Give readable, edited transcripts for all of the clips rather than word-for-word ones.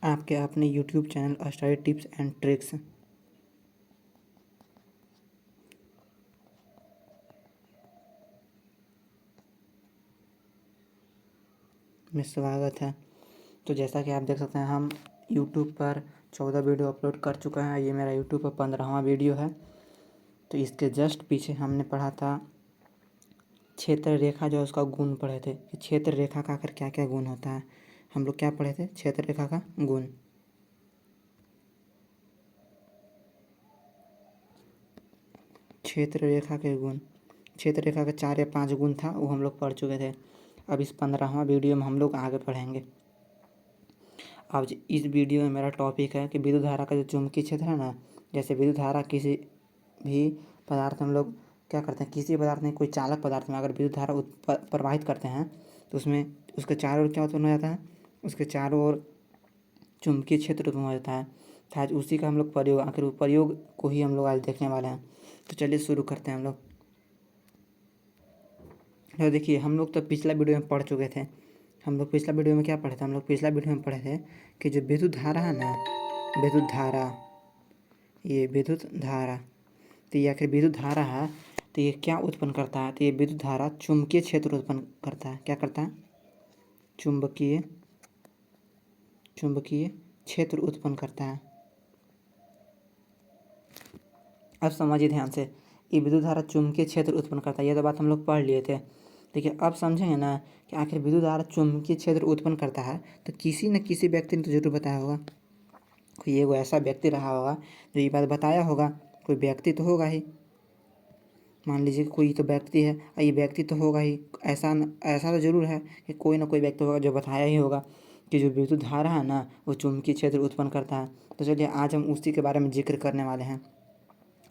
आपके अपने YouTube channel study tips and tricks में स्वागत है। तो जैसा कि आप देख सकते हैं, हम यूट्यूब पर 14 वीडियो अपलोड कर चुका है। ये मेरा यूट्यूब पर 15वां वीडियो है। तो इसके जस्ट पीछे हमने पढ़ा था क्षेत्र रेखा, जो उसका गुण पढ़े थे कि क्षेत्र रेखा का आखिर क्या क्या गुण होता है। हम लोग क्या पढ़े थे? क्षेत्र रेखा का गुण। क्षेत्र रेखा के गुण, क्षेत्र रेखा का 4 या 5 गुण था, वो हम लोग पढ़ चुके थे। अब इस 15वां वीडियो में हम लोग आगे पढ़ेंगे। अब इस वीडियो में मेरा टॉपिक है कि विद्युत धारा का जो चुंबकीय क्षेत्र है ना, जैसे विद्युत धारा किसी भी पदार्थ में हम लोग क्या करते हैं, किसी पदार्थ में, कोई चालक पदार्थ में अगर विद्युत धारा प्रवाहित करते हैं तो उसमें उसके चारों ओर क्या उत्पन्न हो जाता है? उसके चारों ओर चुंबकीय क्षेत्र उत्पन्न हो जाता है। तो आज उसी का हम लोग प्रयोग, आखिर प्रयोग को ही हम लोग आज देखने वाले हैं। तो चलिए शुरू करते हैं हम लोग। तो देखिए, हम लोग तो पिछला वीडियो में पढ़ चुके थे। हम लोग पिछला वीडियो में क्या पढ़े थे? हम लोग पिछला वीडियो में पढ़े थे कि जो विद्युत धारा है ना, विद्युत धारा, ये विद्युत धारा, तो ये आखिर विद्युत धारा है तो ये क्या उत्पन्न करता है? तो ये विद्युत धारा चुंबकीय क्षेत्र उत्पन्न करता है। क्या करता है? चुंबकीय क्षेत्र उत्पन्न करता है। अब समझिए ध्यान से, ये विद्युत धारा चुंबकीय क्षेत्र उत्पन्न करता है, ये तो बात हम लोग पढ़ लिए थे। देखिए अब समझेंगे ना कि आखिर विद्युत धारा चुंबकीय क्षेत्र उत्पन्न करता है तो किसी न किसी व्यक्ति ने तो जरूर बताया होगा। कोई एगो ऐसा व्यक्ति रहा होगा जो ये बात बताया होगा। कोई व्यक्ति तो होगा ही, मान लीजिए कोई तो व्यक्ति है, ये व्यक्ति तो होगा ही। ऐसा तो जरूर है कि कोई ना कोई व्यक्ति होगा जो बताया ही होगा कि जो विद्युत धारा है ना वो चुंबकीय क्षेत्र उत्पन्न करता है। तो चलिए आज हम उसी के बारे में जिक्र करने वाले हैं।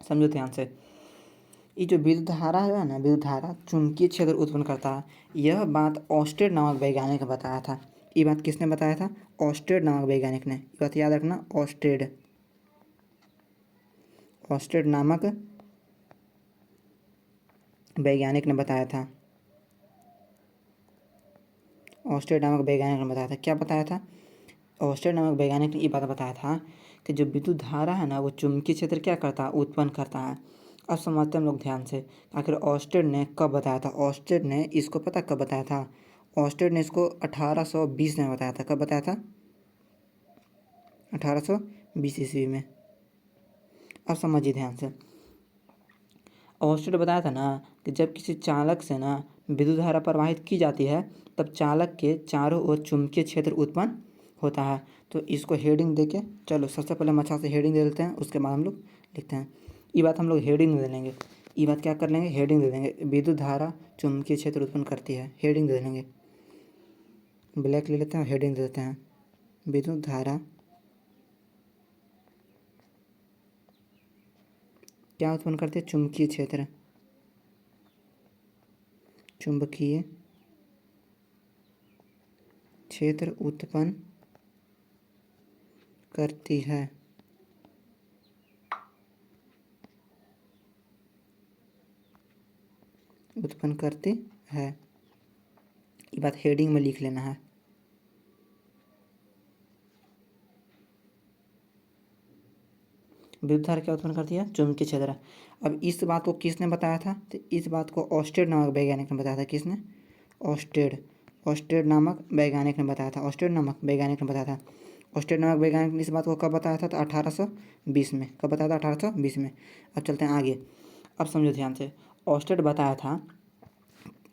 समझो ध्यान से, ये जो विद्युत धारा है ना, विद्युत धारा चुंबकीय क्षेत्र उत्पन्न करता है, यह बात ऑस्टेड नामक वैज्ञानिक ने बताया था। ये बात किसने बताया था? ऑस्टेड नामक वैज्ञानिक ने। ये बात याद रखना, ऑस्टेड नामक वैज्ञानिक ने बताया था। ऑस्टेड नामक वैज्ञानिक ने बताया था। क्या बताया था? ऑस्टेड नामक वैज्ञानिक ने ये बात बताया था कि जो विद्युत धारा है ना वो चुंबकीय क्षेत्र क्या करता है? उत्पन्न करता है। अब समझते हैं हम लोग ध्यान से, आखिर ऑस्टेड ने कब बताया था? ऑस्टेड ने इसको पता कब बताया था? ऑस्टेड ने इसको 1820 में बताया था। कब बताया था? 1820 ईस्वी में। अब समझिए ध्यान से, ऑस्टेड बताया था ना कि जब किसी चालक से ना विद्युत धारा प्रवाहित की जाती है तब चालक के चारों ओर चुंबकीय क्षेत्र उत्पन्न होता है। तो इसको हेडिंग देके, चलो सबसे पहले हम अच्छा से हेडिंग दे देते हैं, उसके बाद हम लोग लिखते हैं। ये बात हम लोग हेडिंग दे लेंगे। ये बात क्या कर लेंगे? हेडिंग दे देंगे। विद्युत धारा चुंबकीय क्षेत्र उत्पन्न करती है, हेडिंग दे देंगे। ब्लैक ले लेते हैं, हेडिंग दे देते हैं, विद्युत धारा क्या उत्पन्न करती है? चुंबकीय क्षेत्र, चुंबकीय क्षेत्र उत्पन्न करती है। उत्पन्न करती है, ये बात हेडिंग में लिख लेना है। विद्युत धारा क्या उत्पन्न करती है? चुंबकीय क्षेत्र। अब इस बात को किसने बताया था? तो इस बात को ऑस्टेड नामक वैज्ञानिक ने बताया था। किसने? ऑस्टेड नामक वैज्ञानिक ने बताया था। ऑस्टेड नामक वैज्ञानिक ने बताया था। ऑस्टेड नामक वैज्ञानिक ने इस बात को कब बताया था? तो 1820 में। कब बताया था? 1820 में। अब चलते हैं आगे। अब समझो ध्यान से, ऑस्टेड बताया था,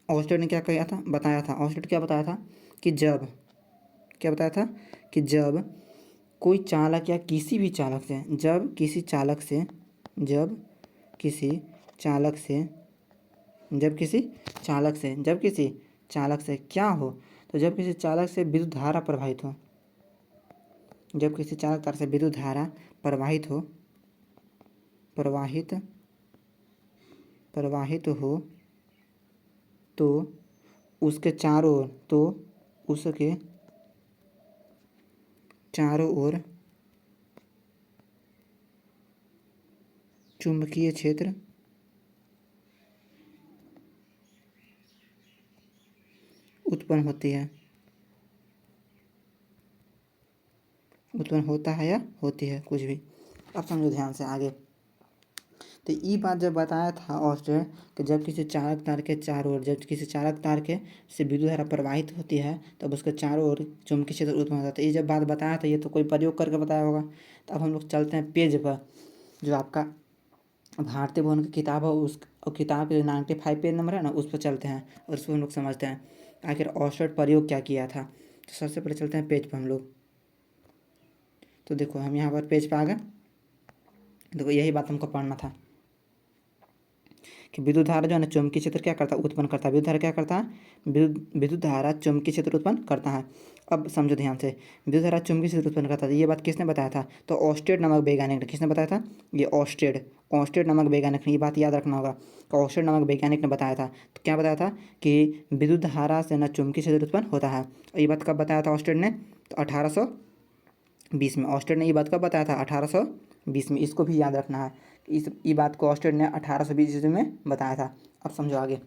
ऑस्टेड ने क्या कहा था? बताया था। ऑस्टेड क्या बताया था कि जब, क्या बताया था कि जब कोई चालक या किसी भी चालक से, जब किसी चालक से, जब किसी चालक से, जब किसी चालक से, जब किसी चालक से क्या हो? तो जब किसी चालक से विद्युत धारा प्रवाहित हो, जब किसी चालक तार से विद्युत धारा प्रवाहित हो, प्रवाहित हो तो उसके चारों ओर, तो उसके चारों ओर चुंबकीय क्षेत्र उत्पन्न होती है, उत्पन्न होता है या होती है, कुछ भी। अब समझो ध्यान से आगे। तो ये बात जब बताया था ऑस्टेड कि जब किसी चालक तार के चारों ओर, जब किसी चालक तार के से विद्युत धारा प्रवाहित होती है तब उसके चारों ओर चुंबकीय क्षेत्र उत्पन्न होता है। ये जब बात बताया था ये तो कोई प्रयोग करके बताया होगा। तो अब हम लोग चलते हैं पेज पर, जो आपका भारतीय भवन की किताब है उस, और किताब के 95 पेज नंबर है ना, उस पर चलते हैं और उसको हम लोग समझते हैं आखिर ऑस्टेड प्रयोग क्या किया था। तो सबसे पहले चलते हैं पेज पर हम लोग। तो देखो हम यहाँ पर पेज पर आ गए। देखो यही बात हमको पढ़ना था कि विद्युत धारा जो है ना चुंबकीय क्षेत्र क्या करता है, उत्पन्न करता है। विद्युत धारा क्या करता है, विद्युत धारा चुंबकीय क्षेत्र उत्पन्न करता है। अब समझो ध्यान से, विद्युत धारा चुंबकीय क्षेत्र उत्पन्न करता है, ये बात किसने बताया था, तो ऑस्टेड नामक वैज्ञानिक ने। किसने बताया था, ये ऑस्टेड नामक वैज्ञानिक ने। ये बात याद रखना होगा कि ऑस्टेड नामक वैज्ञानिक ने बताया था। तो क्या बताया था कि विद्युत धारा से ना चुंबकीय क्षेत्र उत्पन्न होता है। और ये बात कब बताया था ऑस्टेड ने, तो 1820 में। ऑस्टेड ने ये बात कब बताया था, 1820 में। इसको भी याद रखना है, ये बात को ऑस्टेड ने 1820 ईस्वी में बताया था। अब समझो आगे।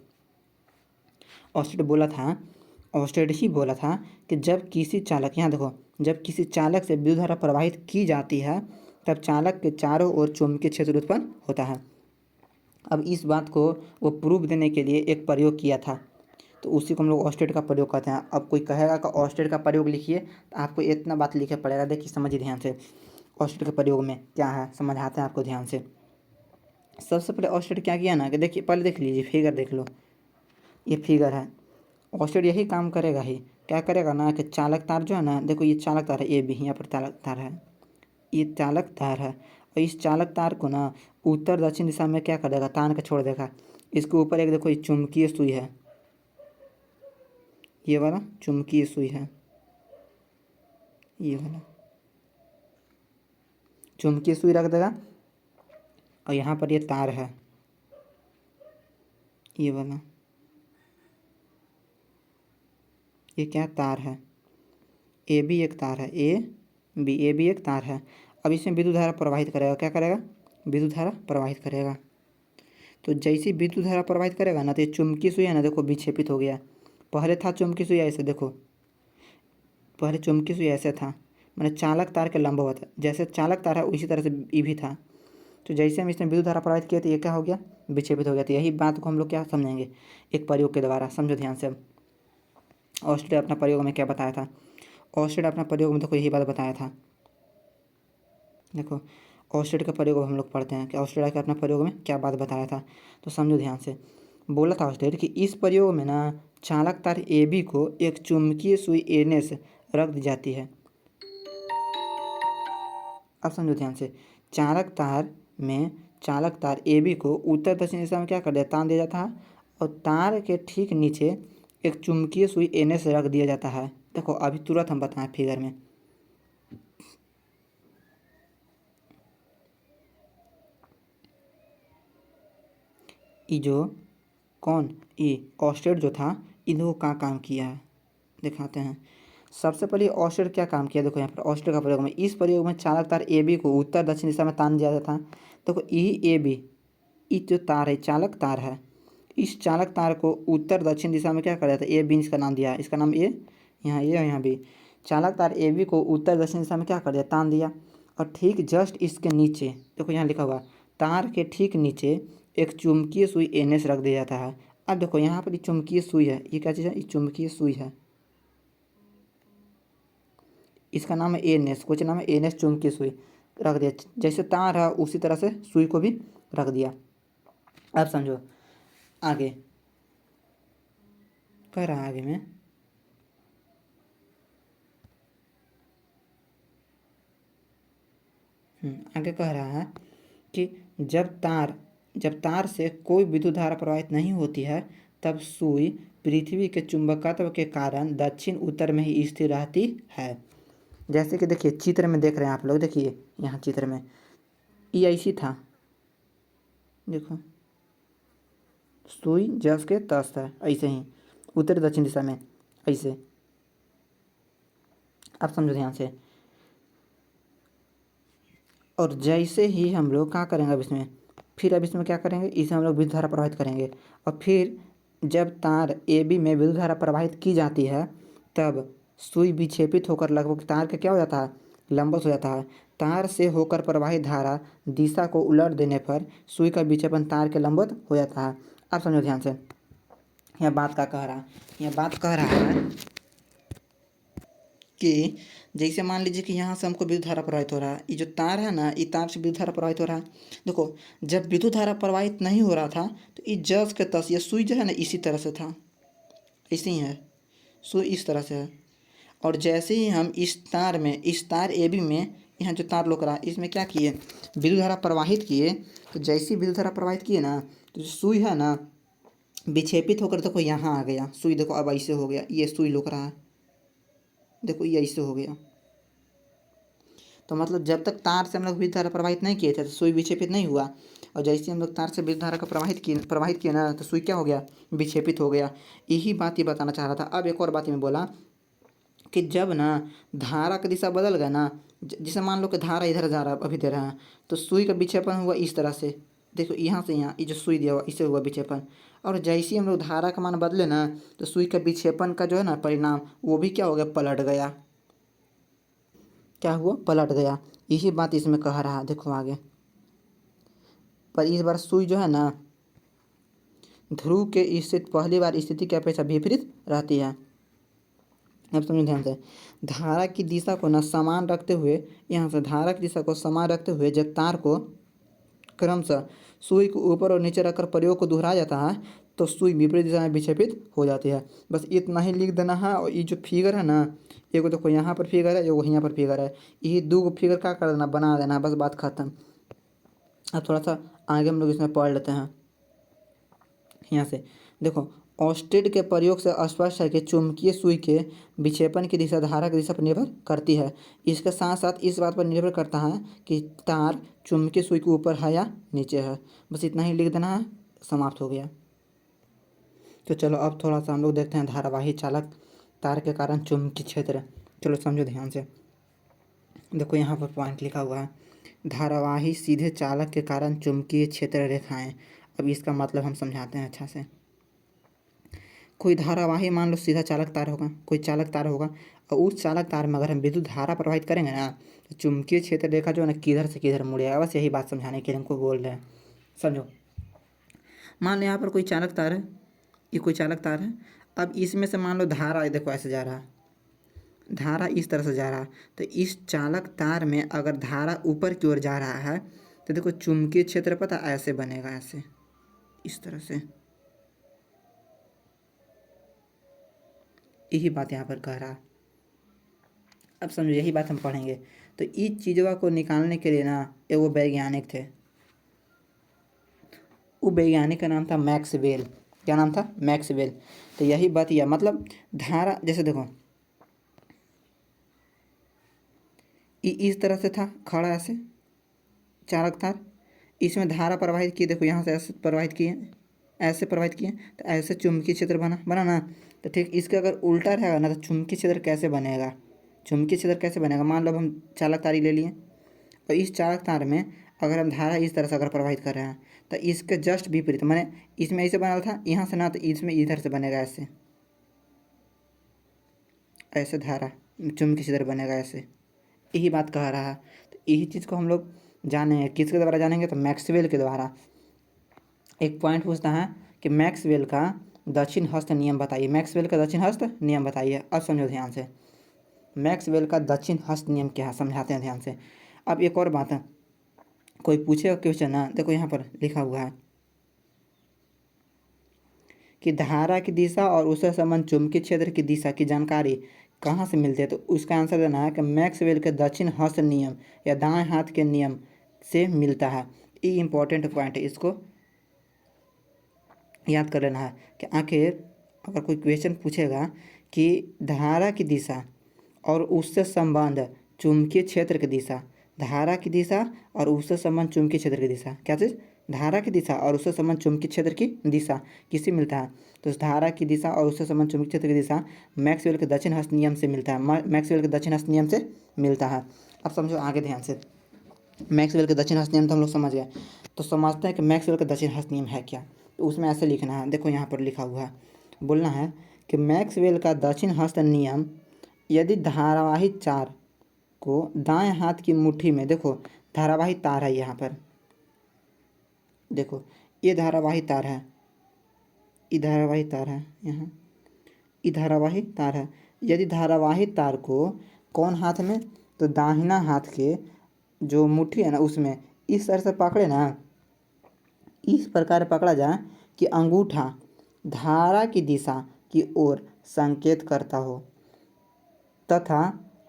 ऑस्टेड ही बोला था कि जब किसी चालक, यहाँ देखो, जब किसी चालक से विद्युत धारा प्रवाहित की जाती है तब चालक के चारों ओर चुंबकीय क्षेत्र उत्पन्न होता है। अब इस बात को वो प्रूफ देने के लिए एक प्रयोग किया था, तो उसी को हम लोग ऑस्टेड का प्रयोग करते हैं। अब कोई कहेगा कि ऑस्टेड का प्रयोग लिखिए, तो आपको इतना बात लिखना पड़ेगा। देखिए समझिए ध्यान से, ऑस्टेड के प्रयोग में क्या है समझाते हैं आपको ध्यान से। सबसे पहले ऑस्टेड क्या किया ना कि देखिए, पहले देख लीजिए, फिगर देख लो, ये फिगर है। ऑस्टेड यही काम करेगा ही, क्या करेगा ना कि चालक तार जो है ना, देखो ये चालक तार है, ये भी यहाँ पर चालक तार है, ये चालक तार है। और इस चालक तार को ना उत्तर दक्षिण दिशा में क्या कर देगा, तान के छोड़ देगा। इसके ऊपर एक देखो ये चुंबकीय सुई है, ये वाला चुंबकीय सुई है, ये वाला चुंबकीय सुई रख देगा। और यहाँ पर ये तार है, ये वाला, ये क्या तार है, ए भी एक तार है, ए भी एक तार है। अब इसमें विद्युत धारा प्रवाहित करेगा, क्या करेगा, विद्युत धारा प्रवाहित करेगा। तो जैसे विद्युत धारा प्रवाहित करेगा ना, तो ये चुंबकीय सुई है ना, देखो विक्षेपित हो गया। पहले था चुंबकीय सुई ऐसे, देखो पहले चुंबकीय सुई ऐसे था, मैंने चालक तार के लंबवत, जैसे चालक तार है उसी तरह से ये भी था। तो जैसे हम इसमें विद्युत धारा प्रवाहित किए तो ये क्या हो गया, विक्षेपित हो गया। तो यही बात को हम लोग क्या समझेंगे, एक प्रयोग के द्वारा। समझो ध्यान से। ऑस्टेड अपना प्रयोग में क्या बताया था, ऑस्टेड अपना प्रयोग में देखो यही बात बताया था। देखो ऑस्टेड का प्रयोग हम लोग पढ़ते हैं कि ऑस्टेड का अपना प्रयोग में क्या बात बताया था। तो समझो ध्यान से, बोला था ऑस्टेड कि इस प्रयोग में ना चालक तार ए बी को एक चुंबकीय सुई एन से रख दी जाती है। अब समझो ध्यान से, चालक तार ए बी को उत्तर दक्षिण दिशा में क्या कर दिया, तान दिया जाता है। और तार के ठीक नीचे एक चुंबकीय सुई एन से रख दिया जाता है। देखो अभी तुरंत हम बताएं फिगर में, ये जो कौन, ये ऑस्टेड जो था, इन्हों का काम किया है, दिखाते हैं। सबसे पहले ऑस्टेड क्या काम किया, देखो यहाँ पर ऑस्टेड का प्रयोग में, इस प्रयोग में चालक तार ए बी को उत्तर दक्षिण दिशा में तान दिया जाता है। देखो यही ए बी, ये जो तार है चालक तार है, इस चालक तार को उत्तर दक्षिण दिशा में क्या कर जाता है, ए बी इसका नाम दिया है, इसका नाम ए, यहाँ ए और यहाँ बी। चालक तार ए बी को उत्तर दक्षिण दिशा में क्या कर दिया, तान दिया। और ठीक जस्ट इसके नीचे देखो यहाँ लिखा हुआ, तार के ठीक नीचे एक चुंबकीय सुई एन एस रख दिया जाता है। अब देखो यहाँ पर चुंबकीय सुई है, ये क्या चीज़ है, ये चुंबकीय सुई है, इसका नाम है एन एस, कुछ नाम है एन एस, चुंबकीय सुई रख दिया। जैसे तार है उसी तरह से सुई को भी रख दिया। अब समझो आगे, कह रहा आगे में, आगे कह रहा है कि जब तार से कोई विद्युत धारा प्रवाहित नहीं होती है तब सुई पृथ्वी के चुंबकत्व के कारण दक्षिण उत्तर में ही स्थिर रहती है। जैसे कि देखिए चित्र में देख रहे हैं आप लोग, देखिए यहाँ चित्र में ये ऐसी था, देखो सुई जस के तस है, ऐसे ही उत्तर दक्षिण दिशा में ऐसे। अब समझो ध्यान से, और जैसे ही हम लोग क्या करेंगे अब इसमें क्या करेंगे, इसे हम लोग विद्युत धारा प्रवाहित करेंगे। और फिर जब तार ए बी में विद्युत धारा प्रवाहित की जाती है तब सुई विक्षेपित होकर लगभग तार का क्या हो जाता है, लंबवत हो जाता है। तार से होकर प्रवाहित धारा दिशा को उलट देने पर सुई का विक्षेपण तार के लंबवत हो जाता है। अब समझो ध्यान से, यह बात क्या कह रहा है, यह बात कह रहा है कि जैसे मान लीजिए कि यहाँ से हमको विद्युत धारा प्रवाहित हो रहा है, ये जो तार है ना, ये तार से विद्युत धारा प्रवाहित हो रहा है। देखो, जब विद्युत धारा प्रवाहित नहीं हो रहा था तो ये जस के तस, ये सुई जो है ना इसी तरह से था, ऐसे ही है, सुई इस तरह से है। और जैसे ही हम इस तार में, इस तार AB में, यहाँ जो तार लोक रहा है इसमें क्या किए, विद्युत धारा प्रवाहित किए। तो जैसे ही विद्युत धारा प्रवाहित किए ना, तो जो सुई है ना विक्षेपित होकर देखो यहाँ आ गया। सुई देखो अब ऐसे हो गया, ये सुई लोक रहा है, देखो ये ऐसे हो गया। तो मतलब जब तक तार से हम लोग विद्युत धारा प्रवाहित नहीं किए थे तो सुई विक्षेपित नहीं हुआ, और जैसे हम लोग तार से विद्युत धारा को प्रवाहित किए ना, तो सुई क्या हो गया, विक्षेपित हो गया। यही बात ये बताना चाह रहा था। अब एक और बात मैं बोला कि जब ना धारा की दिशा बदल गया ना, जैसे मान लो कि धारा इधर जा रहा है, अभी दे रहा है, तो सुई का विक्षेपण हुआ इस तरह से, देखो यहाँ से यहाँ, ये जो सुई दिया हुआ इससे हुआ विक्षेपण। और जैसे ही हम लोग धारा का मान बदले ना, तो सुई का विक्षेपण का जो है ना परिणाम, वो भी क्या हो गया, पलट गया। क्या हुआ, पलट गया। यही बात इसमें कह रहा है, देखो आगे। पर इस बार सुई जो है ना ध्रुव के स्थिति, पहली बार स्थिति की अपेक्षा विपरीत रहती है। अब समझो ध्यान से, धारा की दिशा को ना समान रखते हुए, यहाँ से धारा की दिशा को समान रखते हुए जब तार को क्रमशः सुई को ऊपर और नीचे रखकर प्रयोग को दोहराया जाता है तो सुई विपरीत दिशा में विक्षेपित हो जाती है। बस इतना ही लिख देना है। और ये जो फिगर है ना, एगो देखो यहाँ पर फिगर है, एगो यहाँ पर फिगर है, यही दो फिगर क्या कर देना, बना देना, बस बात खत्म। अब थोड़ा सा आगे हम लोग इसमें पढ़ लेते हैं। यहाँ से देखो, ऑस्टेड के प्रयोग से स्पष्ट है कि चुंबकीय सुई के विक्षेपण की दिशा धारा की दिशा पर निर्भर करती है। इसके साथ साथ इस बात पर निर्भर करता है कि तार चुंबकीय सुई के ऊपर है या नीचे है। बस इतना ही लिख देना है, समाप्त हो गया। तो चलो अब थोड़ा सा हम लोग देखते हैं धारावाही चालक तार के कारण चुंबकीय क्षेत्र। चलो समझो ध्यान से, देखो यहाँ पर पॉइंट लिखा हुआ है, धारावाही सीधे चालक के कारण चुंबकीय क्षेत्र रेखाएं। अब इसका मतलब हम समझाते हैं अच्छा से। कोई धारावाही मान लो सीधा चालक तार होगा, कोई चालक तार होगा, और उस चालक तार में अगर हम विद्युत धारा प्रवाहित करेंगे ना, तो चुंबकीय क्षेत्र रेखा जो है ना किधर से किधर मुड़ेगा। बस यही बात समझाने के लिए हमको बोल रहे हैं, समझो। मान लो यहाँ पर कोई चालक तार है, ये कोई चालक तार है। अब इसमें से मान लो धारा देखो ऐसे जा रहा है, धारा इस तरह से जा रहा है। तो इस चालक तार में अगर धारा ऊपर की ओर जा रहा है तो देखो चुंबकीय क्षेत्र पता ऐसे बनेगा, ऐसे इस तरह से। यही बात यहाँ पर कह रहा है। अब समझो, यही बात हम पढ़ेंगे। तो इस चीज़ों को निकालने के लिए ना वो वैज्ञानिक थे, वो वैज्ञानिक का नाम था मैक्सवेल। क्या नाम था, मैक्सवेल। तो यही बात, यह मतलब धारा, जैसे देखो इस तरह से था खड़ा ऐसे चालक तार, इसमें धारा प्रवाहित की, देखो यहाँ से ऐसे प्रवाहित किए, ऐसे प्रवाहित किए, तो ऐसे चुंबकीय क्षेत्र बना ना। तो ठीक इसका अगर उल्टा रहेगा ना, तो चुंबकीय क्षेत्र कैसे बनेगा, चुंबकीय क्षेत्र कैसे बनेगा। मान लो हम चालक तार ही ले लिए, और इस चालक तार में अगर हम धारा इस तरह से अगर प्रवाहित कर रहे हैं, तो इसके जस्ट विपरीत, मैंने इसमें ऐसे बना था यहाँ से ना, तो इसमें इधर से बनेगा ऐसे, ऐसे धारा चुंबकीय क्षेत्र बनेगा ऐसे। यही बात कह रहा है। तो यही चीज़ को हम लोग जानेंगे, किसके द्वारा जानेंगे, तो मैक्सवेल के द्वारा। एक पॉइंट पूछता है कि मैक्सवेल का दक्षिण हस्त नियम बताइए, मैक्सवेल का दक्षिण हस्त नियम बताइए। अब समझो ध्यान से, मैक्सवेल का दक्षिण हस्त नियम क्या है, समझाते हैं ध्यान से। अब एक और बात है, कोई पूछेगा क्वेश्चन ना, देखो यहाँ पर लिखा हुआ है कि धारा की दिशा और उससे संबंध चुंबकीय क्षेत्र की दिशा की जानकारी कहाँ से मिलती है। तो उसका आंसर देना है कि मैक्सवेल के दक्षिण हस्त नियम या दाएं हाथ के नियम से मिलता है। ये इंपॉर्टेंट पॉइंट है, इसको याद कर लेना है कि आखिर अगर कोई क्वेश्चन पूछेगा कि धारा की दिशा और उससे संबंध चुंबकीय क्षेत्र की दिशा, धारा की दिशा और उससे संबंध चुंबकीय क्षेत्र की दिशा, क्या चीज़, धारा की दिशा और उससे संबंध चुंबकीय क्षेत्र की दिशा किससे मिलता है। तो उस धारा की दिशा और उससे संबंध चुंबकीय क्षेत्र की दिशा मैक्सवेल के दक्षिण हस्त नियम से मिलता है, मैक्सवेल के दक्षिण हस्त नियम से मिलता है। अब समझो आगे ध्यान से, मैक्सवेल के दक्षिण हस्त नियम तो हम लोग समझ गए। तो समझते हैं कि मैक्सवेल का दक्षिण हस्त नियम है क्या। तो उसमें ऐसे लिखना है, देखो यहाँ पर लिखा हुआ है, बोलना है कि मैक्सवेल का दक्षिण हस्त नियम, यदि धारावाही चार को दाएं हाथ की मुट्ठी में, देखो धारावाही तार है यहाँ पर, देखो ये धारावाही तार है, ये धारावाही तार है, यहाँ ये धारावाही तार है। यदि धारावाही तार को कौन हाथ में, तो दाहिना हाथ के जो मुट्ठी है ना उसमें इस तरह से पकड़े ना, इस प्रकार पकड़ा जाए कि अंगूठा धारा की दिशा की ओर संकेत करता हो तथा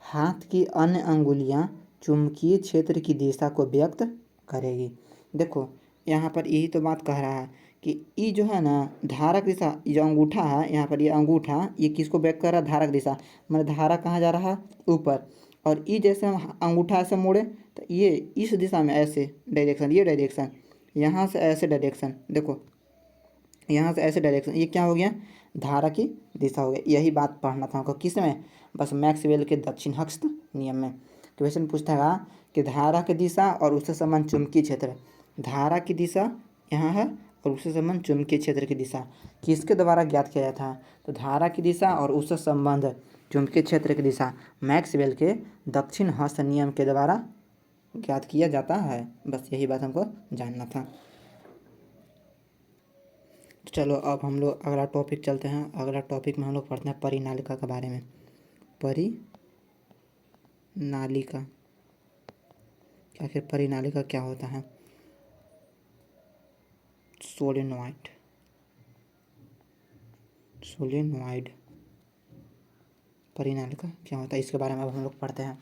हाथ की अन्य अंगुलियां चुंबकीय क्षेत्र की दिशा को व्यक्त करेगी। देखो यहाँ पर यही तो बात कह रहा है कि ये जो है ना धारक दिशा, ये जो अंगूठा है यहाँ पर, ये अंगूठा ये किसको व्यक्त कर रहा है, धारक दिशा, मतलब धारा कहाँ जा रहा है, ऊपर। और ये जैसे हम अंगूठा ऐसे मोड़े तो ये इस दिशा में ऐसे डायरेक्शन, ये डायरेक्शन, यहाँ से ऐसे डायरेक्शन, देखो यहाँ से ऐसे डायरेक्शन, ये क्या हो गया, धारा की दिशा हो गया। यही बात पढ़ना था हमको, किस में, बस मैक्सवेल के दक्षिण हस्त नियम में। क्वेश्चन पूछता है कि धारा की दिशा और उससे संबंध चुंबकीय क्षेत्र, धारा की दिशा यहाँ है और उससे संबंध चुंबकीय क्षेत्र की दिशा किसके द्वारा ज्ञात किया जाता है, तो धारा की दिशा और उससे संबंध चुंबकीय क्षेत्र की दिशा मैक्सवेल के दक्षिण हस्त नियम के द्वारा ज्ञात किया जाता है। बस यही बात हमको जानना था। तो चलो अब हम लोग अगला टॉपिक चलते हैं। अगला टॉपिक में हम लोग पढ़ते हैं परिनालिका के बारे में। परिनालिका, आखिर परिनालिका क्या होता है, सोलेनॉइड, सोलेनॉइड परिनालिका क्या होता है, इसके बारे में अब हम लोग पढ़ते हैं।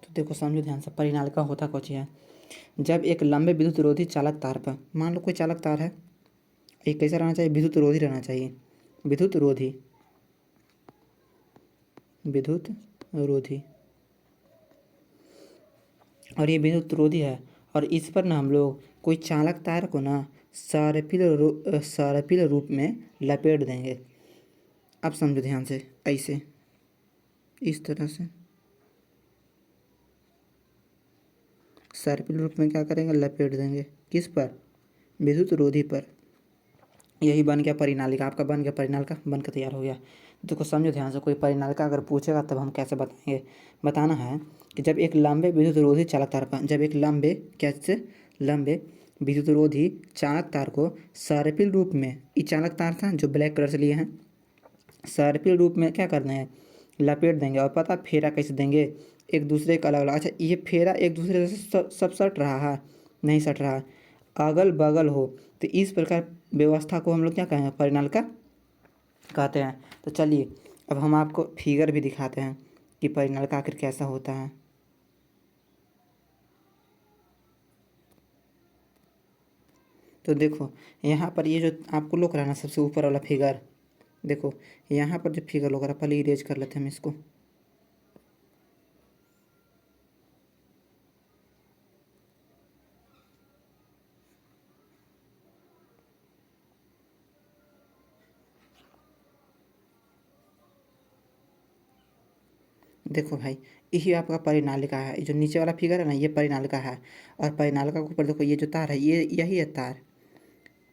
तो देखो समझो ध्यान से, परिनालिका होता कुछ है, जब एक लंबे विद्युत रोधी चालक तार पर, मान लो कोई चालक तार है, एक कैसा रहना चाहिए, विद्युत रोधी रहना चाहिए, विद्युत रोधी, विद्युत रोधी, और ये विद्युत रोधी है और इस पर ना हम लोग कोई चालक तार को ना सर्पिल रूप में लपेट देंगे। अब समझो ध्यान से, ऐसे इस तरह से सर्पिल रूप में क्या करेंगे, लपेट देंगे, किस पर, विद्युत रोधी पर। यही बन गया परिनालिका, आपका बन गया परिनालिका, बन के तैयार हो गया। देखो समझो ध्यान से, कोई परिनालिका अगर पूछेगा तब हम कैसे बताएंगे, बताना है कि जब एक लंबे विद्युत रोधी चालक तार पर, जब एक लंबे, कैसे, लंबे विद्युत रोधी चालक तार को सर्पिल रूप में, ये चालक तार था जो ब्लैक कलर से लिए हैं, सर्पिल रूप में क्या करना है, लपेट देंगे। और पता फेरा कैसे देंगे, एक दूसरे का अलग अलग, अच्छा ये फेरा एक दूसरे से सब सट रहा है, नहीं सट रहा, अगल बगल हो, तो इस प्रकार व्यवस्था को हम लोग क्या कहेंगे, परिनालिका कहते हैं। तो चलिए अब हम आपको फिगर भी दिखाते हैं कि परिनालिका आखिर कैसा होता है। तो देखो यहाँ पर ये जो आपको लोग रहा ना सबसे ऊपर वाला फिगर, देखो यहाँ पर जो फिगर लोग रहा, पहले इरेज कर लेते हैं हम इसको। देखो भाई यही आपका परिनालिका है, ये जो नीचे वाला फिगर है ना ये परिनालिका है, और परिनालिका के ऊपर देखो ये जो तार है, ये यही है तार,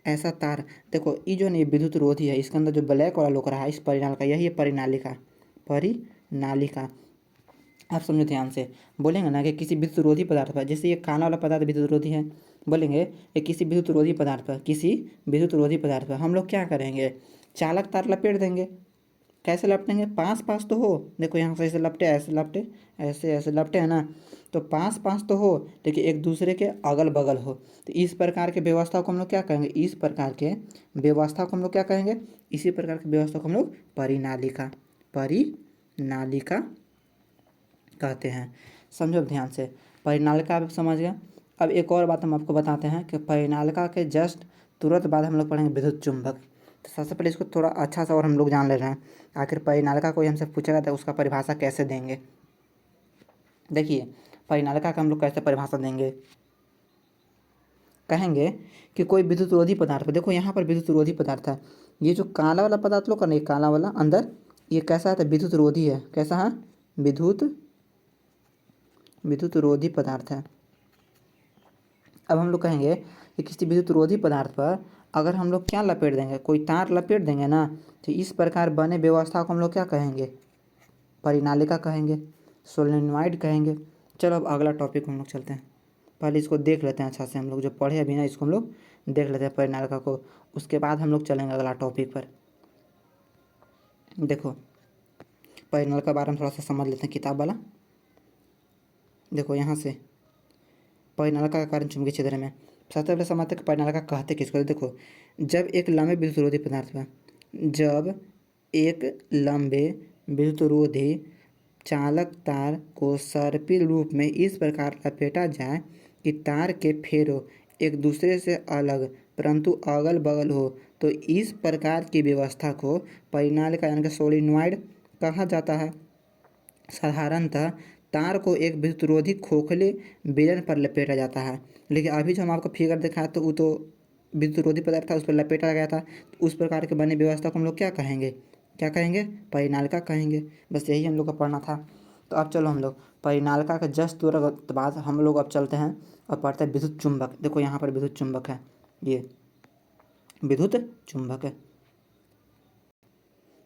ऐसा तार। देखो ये जो नहीं विद्युत रोधी है, इसके अंदर जो ब्लैक वाला लोग रहा है, इस परिनालिका, यही है परिनालिका, परिनालिका। आप समझो ध्यान से, बोलेंगे ना कि किसी विद्युत रोधी पदार्थ पर, जैसे ये काला वाला पदार्थ विद्युत रोधी है, बोलेंगे ये किसी विद्युत रोधी पदार्थ पर, किसी विद्युत रोधी पदार्थ पर हम लोग क्या करेंगे, चालक तार लपेट देंगे। कैसे लपटेंगे, पास पास तो हो, देखो यहाँ से ऐसे लपटे, ऐसे लपटे, ऐसे ऐसे लपटे है ना, तो पास पास तो हो लेकिन एक दूसरे के अगल बगल हो, तो इस प्रकार के व्यवस्था को हम लोग क्या कहेंगे, इस प्रकार के व्यवस्था को हम लोग क्या कहेंगे, इसी प्रकार की व्यवस्था को हम लोग परिनालिका, परिनालिका कहते हैं। समझो ध्यान से, परिनालिका आप समझ गए। अब एक और बात हम आपको बताते हैं कि परिनालिका के जस्ट तुरंत बाद हम लोग पढ़ेंगे विद्युत चुंबक। तो सबसे पहले इसको थोड़ा अच्छा सा और हम लोग जान ले रहे हैं, आखिर परिनालिका कोई हमसे पूछेगा तो उसका परिभाषा कैसे देंगे। देखिए परिनालिका का हम लोग कैसे परिभाषा देंगे, कहेंगे कि कोई विद्युत रोधी पदार्थ पर, देखो यहाँ पर विद्युत रोधी पदार्थ है, ये जो काला वाला पदार्थ लोग करना, काला वाला अंदर ये कैसा है, विद्युत रोधी है, कैसा है, विद्युत रोधी पदार्थ है। अब हम लोग कहेंगे कि किसी विद्युत रोधी पदार्थ पर अगर हम लोग क्या लपेट देंगे, कोई तार लपेट देंगे ना, तो इस प्रकार बने व्यवस्था को हम लोग क्या कहेंगे, परिनालिका कहेंगे, सोलेनॉइड कहेंगे। चलो अब अगला टॉपिक हम लोग चलते हैं। पहले इसको देख लेते हैं अच्छा से, हम लोग जो पढ़े अभी ना इसको हम लोग देख लेते हैं परिनालिका को, उसके बाद हम लोग चलेंगे अगला टॉपिक पर। देखो परिनालिका के बारे में थोड़ा सा समझ लेते हैं किताब वाला। देखो यहाँ से परिनालिका का कारण चुंबकीय क्षेत्र में सबसे पहले समझते हैं कि परिनालिका कहते किसको। देखो जब एक लंबे विद्युतरोधी पदार्थ में जब एक लंबे विद्युतरोधी चालक तार को सर्पिल रूप में इस प्रकार लपेटा जाए कि तार के फेरो एक दूसरे से अलग परंतु अगल बगल हो, तो इस प्रकार की व्यवस्था को परिनालिका यानी कि सोलेनॉइड कहा जाता है। साधारणतः तार को एक विद्युतरोधी खोखले बेलन पर लपेटा जाता है, लेकिन अभी जो हम आपको फिगर दिखाया तो वो तो विद्युतरोधी पदार्थ था, उस पर लपेटा गया था। तो उस प्रकार के बने व्यवस्था को हम लोग क्या कहेंगे, क्या कहेंगे, परिनालिका कहेंगे। बस यही हम लोग का पढ़ना था। तो अब चलो हम लोग परिनालिका के जस्ट तुरंत बाद हम लोग अब चलते हैं और पढ़ते हैं विद्युत चुंबक। देखो यहाँ पर विद्युत चुंबक है, ये विद्युत चुंबक है।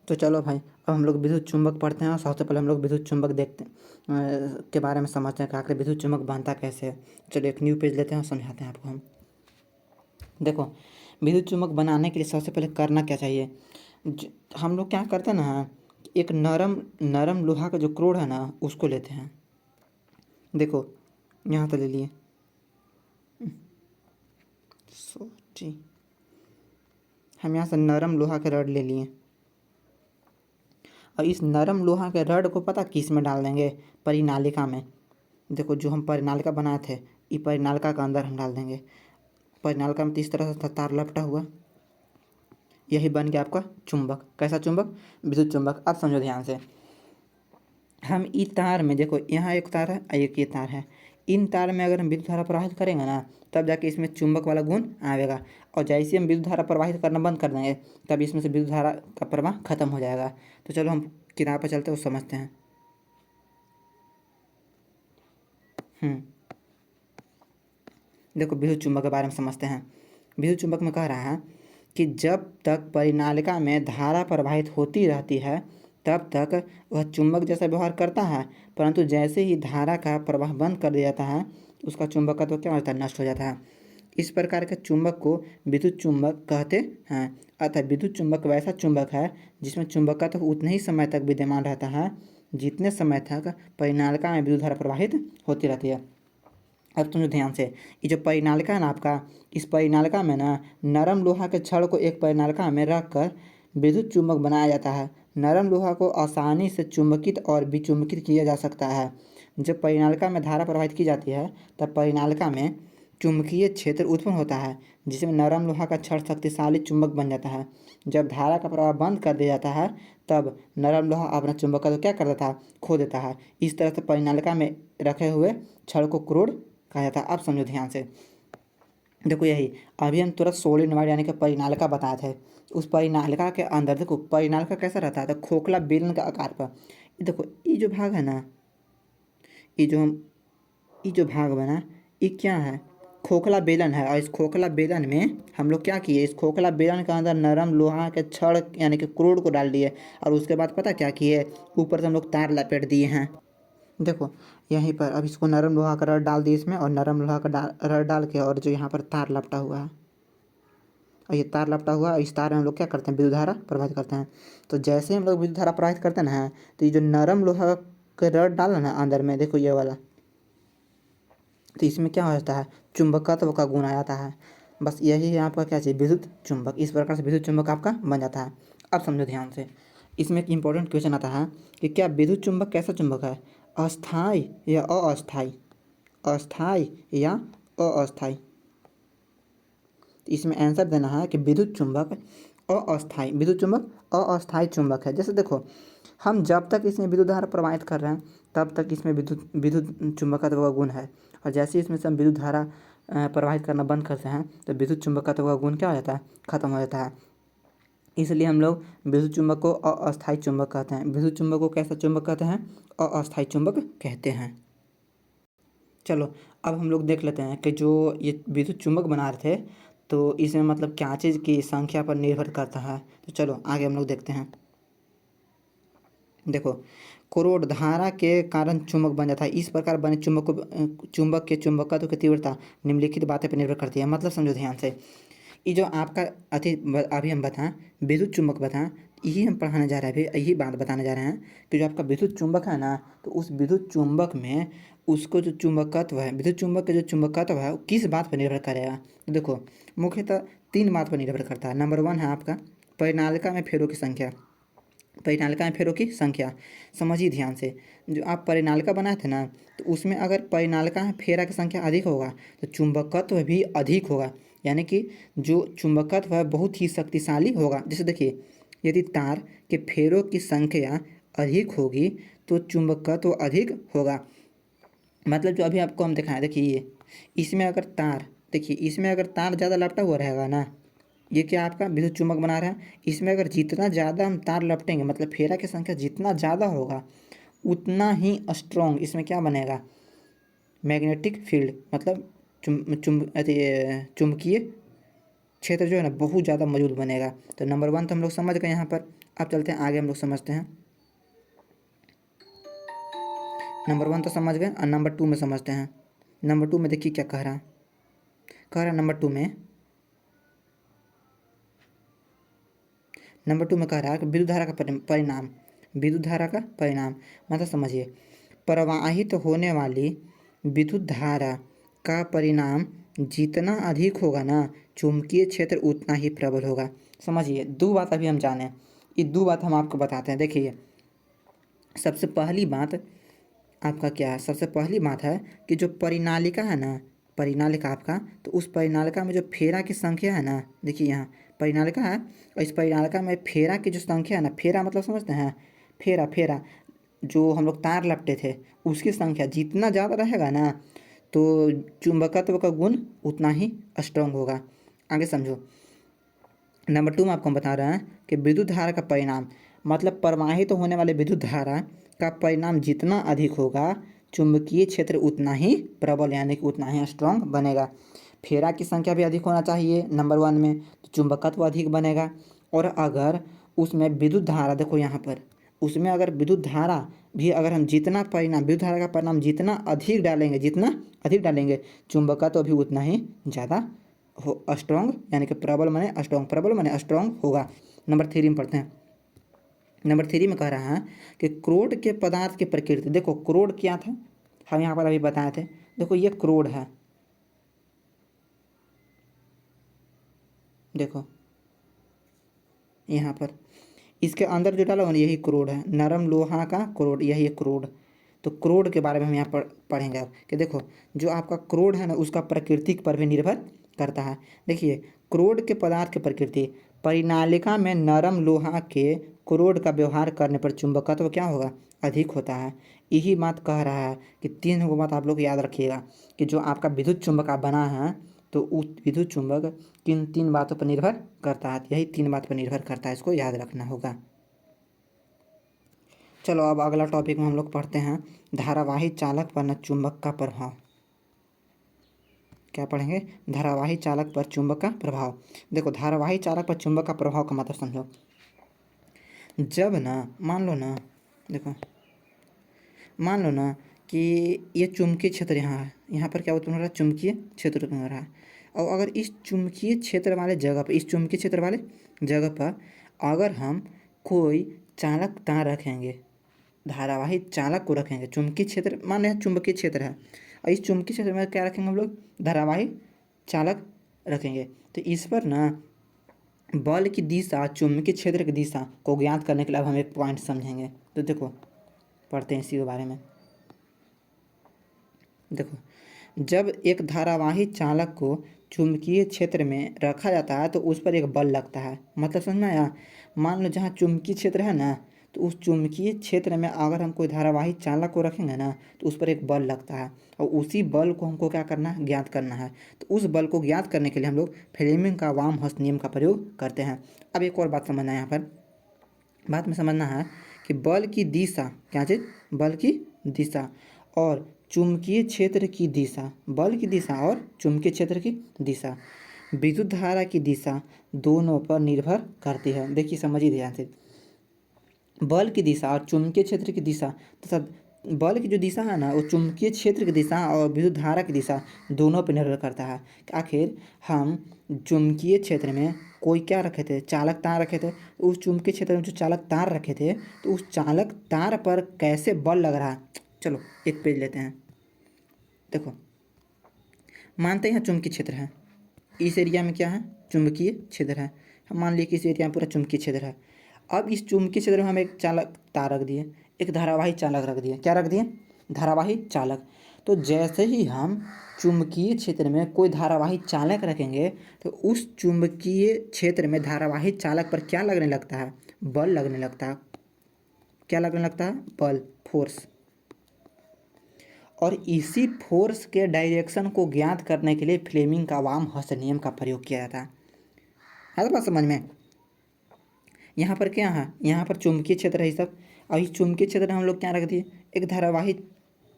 तो चलो भाई अब हम लोग विद्युत चुंबक पढ़ते हैं और सबसे पहले हम लोग विद्युत चुंबक देखते हैं के बारे में समझते हैं कि आखिर विद्युत चुंबक बनता कैसे है। चलो एक न्यू पेज लेते हैं और समझाते हैं आपको हम। देखो विद्युत चुंबक बनाने के लिए सबसे पहले करना क्या चाहिए, हम लोग क्या करते हैं ना, एक नरम लोहा का जो क्रोड है ना उसको लेते हैं। देखो यहाँ तो ले लिए, सॉरी हम यहाँ से नरम लोहा के रड ले लिए और इस नरम लोहा के रड को पता किस में डाल देंगे, परिनालिका में। देखो जो हम परिनालिका बनाए थे ये परिनालिका के अंदर हम डाल देंगे। परिनालिका में तो इस तरह से तार लपटा हुआ, यही बन गया आपका चुंबक। कैसा चुंबक, विद्युत चुंबक। अब समझो ध्यान से, हम इस तार में देखो यहाँ एक तार है और एक ये तार है, इन तार में अगर हम विद्युत धारा प्रवाहित करेंगे ना तब जाके इसमें चुंबक वाला गुण आएगा, और जैसे हम विद्युत धारा प्रवाहित करना बंद कर देंगे तब इसमें से विद्युत धारा का प्रवाह खत्म हो जाएगा। तो चलो हम किताब पर चलते हैं, वो समझते हैं। देखो विद्युत चुंबक के बारे में समझते हैं। विद्युत चुंबक में कह रहा है कि जब तक परिनालिका में धारा प्रवाहित होती रहती है तब तक वह चुंबक जैसा व्यवहार करता है, परंतु जैसे ही धारा का प्रवाह बंद कर दिया जाता है उसका चुंबकत्व क्या होता है, नष्ट हो जाता है। इस प्रकार के चुंबक को विद्युत चुंबक कहते हैं। अतः विद्युत चुंबक वैसा चुंबक है जिसमें चुंबकत्व उतने ही समय तक विद्यमान रहता है जितने समय तक परिनालिका में विद्युत धारा प्रवाहित होती रहती है। अब तुम ध्यान से, ये जो परिनालिका है ना आपका, इस परिनालिका में ना नरम लोहा के छड़ को एक परिनालिका में रख कर विद्युत चुंबक बनाया जाता है। नरम लोहा को आसानी से चुंबकित और विचुंबकित किया जा सकता है। जब परिनालिका में धारा प्रवाहित की जाती है तब परिनालिका में चुंबकीय क्षेत्र उत्पन्न होता है जिसमें नरम लोहा का छड़ शक्तिशाली चुंबक बन जाता है। जब धारा का प्रवाह बंद कर दिया जाता है तब नरम लोहा अपना चुंबकत्व क्या कर देता है, खो देता है। इस तरह से परिनालिका में रखे हुए छड़ को क्रोड कहा जाता है। अब समझो ध्यान से, देखो यही अभी हम तुरंत सोलेनॉइड यानी कि परिनालिका बताए थे। उस परिनालिका के अंदर देखो परिनालिका कैसा रहता है, तो खोखला बेलन के आकार पर। ये देखो ये जो भाग है ना, ये जो भाग बना ये क्या है, खोखला बेलन है। और इस खोखला बेलन में हम लोग क्या किए, इस खोखला बेलन के अंदर नरम लोहा के छड़ यानी कि क्रोड को डाल दिए और उसके बाद पता क्या किए, ऊपर से हम लोग तार लपेट दिए हैं। देखो यहीं पर अब इसको नरम लोहा का रड डाल दिए इसमें, और नरम लोहा का रड डाल के और जो यहाँ पर तार लपटा हुआ है, और ये तार लपटा हुआ है, इस तार में हम लोग क्या करते हैं, विद्युत धारा प्रवाहित करते हैं। तो जैसे हम लोग विद्युत धारा प्रवाहित करते हैं ना, तो ये जो नरम लोहा का रड डाला ना अंदर में, देखो ये वाला, तो इसमें क्या हो जाता है, चुंबकत्व का गुण आ जाता है। बस यही है आपका क्या चाहिए, विद्युत चुंबक। इस प्रकार से विद्युत चुंबक आपका बन जाता है। अब समझो ध्यान से, इसमें एक इंपॉर्टेंट क्वेश्चन आता है कि क्या विद्युत चुंबक कैसा चुंबक है, अस्थाई या अस्थाई, अस्थाई या अस्थाई। इसमें आंसर देना है कि विद्युत चुंबक अस्थाई, विद्युत चुंबक अस्थाई चुंबक है। जैसे देखो हम जब तक इसमें विद्युत धारा प्रवाहित कर रहे हैं तब तक इसमें विद्युत चुंबकत्व का गुण है, और जैसे इसमें से हम विद्युत धारा प्रवाहित करना बंद करते हैं तो विद्युत चुंबकत्व का गुण क्या हो जाता है, खत्म हो जाता है। इसलिए हम लोग विद्युत चुंबक को अस्थाई चुंबक कहते हैं। विद्युत चुंबक को कैसा चुंबक कहते हैं, अस्थाई चुंबक कहते हैं। चलो अब हम लोग देख लेते हैं कि जो ये विद्युत चुंबक बना रहे थे तो इसमें मतलब क्या चीज़ की संख्या पर निर्भर करता है। तो चलो आगे हम लोग देखते हैं। देखो, क्रोड धारा के कारण चुंबक बन जाता है। इस प्रकार बने चुंबक के चुंबकत्व की तीव्रता निम्नलिखित बातें पर निर्भर करती है। मतलब समझो ध्यान से, ये जो आपका अभी हम बताएं विद्युत चुंबक बताएं, यही हम पढ़ाने जा रहे हैं, अभी यही बात बताने जा रहे हैं कि जो आपका विद्युत चुंबक है ना, तो उस विद्युत चुंबक में उसको जो चुंबकत्व है, विद्युत चुंबक का जो चुंबकत्व है वो किस बात पर निर्भर करेगा। तो देखो, मुख्यतः 3 बात पर निर्भर करता है। नंबर 1 है आपका परिनालिका में फेरों की संख्या। परिनालिका में फेरों की संख्या समझिए ध्यान से, जो आप परिनालिका बनाए थे ना, तो उसमें अगर परिनालिका में फेरा की संख्या अधिक होगा तो चुंबकत्व भी अधिक होगा, यानी कि जो चुंबकत्व है बहुत ही शक्तिशाली होगा। जैसे देखिए, यदि तार के फेरों की संख्या अधिक होगी तो चुंबकत्व अधिक होगा। मतलब जो अभी आपको हम दिखाएं, देखिए ये इसमें अगर तार, देखिए इसमें अगर तार ज़्यादा लपटा हुआ रहेगा ना, ये क्या आपका विद्युत चुंबक बना रहा है। इसमें अगर जितना ज़्यादा हम तार लपटेंगे, मतलब फेरा की संख्या जितना ज़्यादा होगा उतना ही स्ट्रॉन्ग इसमें क्या बनेगा, मैग्नेटिक फील्ड, मतलब चुंबकीय क्षेत्र जो है ना बहुत ज़्यादा मजबूत बनेगा। तो नंबर 1 तो हम लोग समझ गए यहाँ पर। अब चलते हैं आगे, हम लोग समझते हैं। नंबर 1 तो समझ गए और नंबर 2 में समझते हैं। नंबर 2 में देखिए क्या कह रहा नंबर 2 में कह रहा है कि विद्युत धारा का परिणाम, विद्युत धारा का परिणाम मतलब समझिए, प्रवाहित होने वाली विद्युत धारा का परिणाम जितना अधिक होगा ना, चुंबकीय क्षेत्र उतना ही प्रबल होगा। समझिए, 2 बात अभी हम जाने, ये 2 बात हम आपको बताते हैं। देखिए, सबसे पहली बात आपका क्या है, सबसे पहली बात है कि जो परिनालिका है ना, परिनालिका आपका, तो उस परिनालिका में जो फेरा की संख्या है ना, देखिए यहाँ परिनालिका है और इस परिनालिका में फेरा की जो संख्या है ना, फेरा मतलब समझते हैं, फेरा जो हम लोग तार लपटे थे उसकी संख्या जितना ज़्यादा रहेगा ना, तो चुंबकत्व का गुण उतना ही स्ट्रॉन्ग होगा। आगे समझो, नंबर 2 में आपको हम बता रहे हैं कि विद्युत धारा का परिणाम, मतलब प्रवाहित तो होने वाले विद्युत धारा का परिणाम जितना अधिक होगा चुंबकीय क्षेत्र उतना ही प्रबल, यानी कि उतना ही स्ट्रॉन्ग बनेगा। फेरा की संख्या भी अधिक होना चाहिए नंबर 1 में, तो चुंबकत्व अधिक बनेगा। और अगर उसमें विद्युत धारा, देखो यहाँ पर उसमें अगर विद्युत धारा भी अगर हम जितना परिणाम, विद्युत धारा का परिणाम जितना अधिक डालेंगे चुंबकत्व भी उतना ही ज़्यादा हो स्ट्रॉन्ग, यानी कि प्रबल माने स्ट्रॉन्ग होगा। नंबर 3 में पढ़ते हैं। नंबर 3 में कह रहा है कि क्रोड के पदार्थ की प्रकृति। देखो, क्रोड क्या था, हम यहाँ पर अभी बताए थे। देखो ये क्रोड है, देखो यहाँ पर इसके अंदर जो डाला हुआ यही क्रोड है, नरम लोहा का क्रोड, यही है क्रोड। तो क्रोड के बारे में हम यहाँ पर पढ़ेंगे अब कि देखो जो आपका क्रोड है ना उसका प्रकृति पर भी निर्भर करता है। देखिए, क्रोड के पदार्थ की प्रकृति, परिनालिका में नरम लोहा के क्रोड का व्यवहार करने पर चुंबकत्व क्या होगा, अधिक होता है। यही बात कह रहा है कि 3 बात आप लोग याद रखिएगा कि जो आपका विद्युत चुंबक आप बना है, तो उस विद्युत चुंबक किन 3 बातों पर निर्भर करता है, यही 3 बात पर निर्भर करता है, इसको याद रखना होगा। चलो अब अगला टॉपिक में हम लोग पढ़ते हैं धारावाही चालक पर न चुंबक का प्रभाव। क्या पढ़ेंगे, धारावाही चालक पर चुंबक का प्रभाव। देखो, धारावाही चालक पर चुंबक का प्रभाव का मतलब समझो, जब ना मान लो ना, देखो मान लो ना कि ये चुंबकीय क्षेत्र यहाँ है, यहाँ पर क्या उत्पन्न हो रहा है, चुंबकीय क्षेत्र उत्पन्न हो रहा है। और अगर इस चुंबकीय क्षेत्र वाले जगह पर, इस चुंबकीय क्षेत्र वाले जगह पर अगर हम कोई चालक तार रखेंगे, धारावाही चालक को रखेंगे, चुंबकीय क्षेत्र मान लें चुंबकीय क्षेत्र है, और इस चुंबकीय क्षेत्र में क्या रखेंगे हम लोग, धारावाही चालक रखेंगे। तो इस पर ना बल की दिशा, चुंबकीय क्षेत्र की दिशा को ज्ञात करने के लिए अब हम एक पॉइंट समझेंगे। तो देखो पढ़ते हैं इसी के बारे में। देखो, जब एक धारावाही चालक को चुंबकीय क्षेत्र में रखा जाता है तो उस पर एक बल लगता है। मतलब समझ में आया, मान लो जहाँ चुंबकीय क्षेत्र है ना, तो उस चुंबकीय क्षेत्र में अगर हम कोई धारावाही चालक को रखेंगे ना तो उस पर एक बल लगता है, और उसी बल को हमको क्या करना है, ज्ञात करना है। तो उस बल को ज्ञात करने के लिए हम लोग फ्लेमिंग का वाम हस्त नियम का प्रयोग करते हैं। अब एक और बात समझना है, यहाँ पर बात में समझना है कि बल की दिशा, क्या चीज़, बल की दिशा और चुंबकीय क्षेत्र की दिशा, बल की दिशा और चुंबकीय क्षेत्र की दिशा विद्युत धारा की दिशा दोनों पर निर्भर करती है। देखिए समझिए ध्यान से, बल की दिशा और चुंबकीय क्षेत्र की दिशा तथा बल की जो दिशा है ना वो चुंबकीय क्षेत्र की दिशा और विद्युत धारा की दिशा दोनों पर निर्भर करता है। आखिर हम चुंबकीय क्षेत्र में कोई क्या रखे थे, चालक तार रखे थे। उस चुंबकीय क्षेत्र में जो चालक तार रखे थे तो उस चालक तार पर कैसे बल लग रहा है, चलो एक पेज लेते हैं। देखो, मानते हैं चुंबकीय क्षेत्र है, इस एरिया में क्या है, चुंबकीय क्षेत्र है। हम मान लिए कि इस एरिया में पूरा चुंबकीय क्षेत्र है। अब इस चुंबकीय क्षेत्र में हम एक चालक तार रख दिए, एक धारावाही चालक रख दिए। क्या रख दिए, धारावाही चालक। तो जैसे ही हम चुंबकीय क्षेत्र में कोई धारावाही चालक रखेंगे तो उस चुंबकीय क्षेत्र में धारावाही चालक पर क्या लगने लगता है, बल लगने लगता है। क्या लगने लगता है, बल, फोर्स। और इसी फोर्स के डायरेक्शन को ज्ञात करने के लिए फ्लेमिंग का वाम हस्त नियम का प्रयोग किया जाता है। तो बात समझ में। यहाँ पर क्या है, यहाँ पर चुंबकीय क्षेत्र है सब। और इस चुंबकीय क्षेत्र में हम लोग क्या रख दिए, एक धारावाही